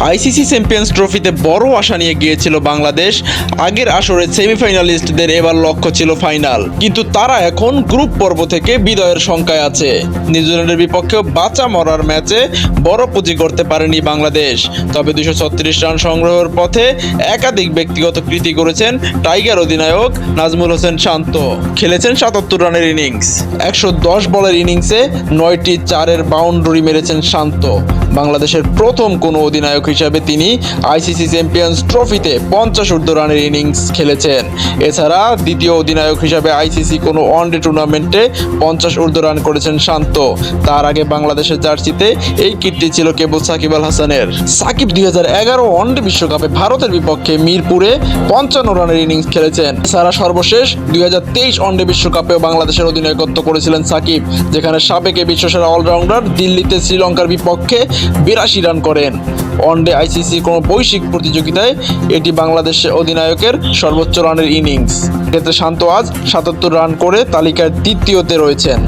ICC champions ট্রফিতে বড় আশা নিয়ে গিয়েছিল বাংলাদেশ। আগের আসরে সেমিফাইনালিস্টদের এবার লক্ষ্য ছিল ফাইনাল, কিন্তু তারা এখন গ্রুপ পর্ব থেকে বিদায়ের শঙ্কায় আছে। নিউজিল্যান্ডের বিপক্ষেও বাঁচা মরার ম্যাচে বড় পুঁজি করতে পারেনি বাংলাদেশ। তবে 236 রান সংগ্রহের পথে একাধিক ব্যক্তিগত কৃতি করেছেন টাইগার অধিনায়ক নাজমুল হোসেন শান্ত। খেলেছেন 77 রানের ইনিংস। 110 বলের ইনিংসে 9টি 4-এর বাউন্ডারি মেরেছেন শান্ত। বাংলাদেশের প্রথম কোনো অধিনায়ক হিসাবে তিনি আইসিসি চ্যাম্পিয়ন্স ট্রফিতে 50 ঊর্ধ্ব রানের ইনিংস খেলেছেন। এছাড়া দ্বিতীয় অধিনায়ক হিসাবে আইসিসি কোনো ওয়ানডে টুর্নামেন্টে 50 ঊর্ধ্ব রান করেছেন শান্ত। তার আগে বাংলাদেশের জার্সিতে এই কীর্তি ছিল কেবল সাকিব আল হাসানের। সাকিব 2011 ওয়ানডে বিশ্বকাপে ভারতের বিপক্ষে মিরপুরে 55 রানের ইনিংস খেলেছেন। এছাড়া সর্বশেষ 2023 ওয়ানডে বিশ্বকাপেও বাংলাদেশের অধিনায়কত্ব করেছিলেন সাকিব, যেখানে সাবেক বিশ্বসেরা অলরাউন্ডার দিল্লিতে শ্রীলঙ্কার বিপক্ষে 82 রান করেন। ওয়ানডে আইসিসি কোনো বৈশ্বিক প্রতিযোগিতায় এটি বাংলাদেশের অধিনায়কের সর্বোচ্চ রানের ইনিংস। এতে শান্ত আজ 77 রান করে তালিকার দ্বিতীয়তে রয়েছেন।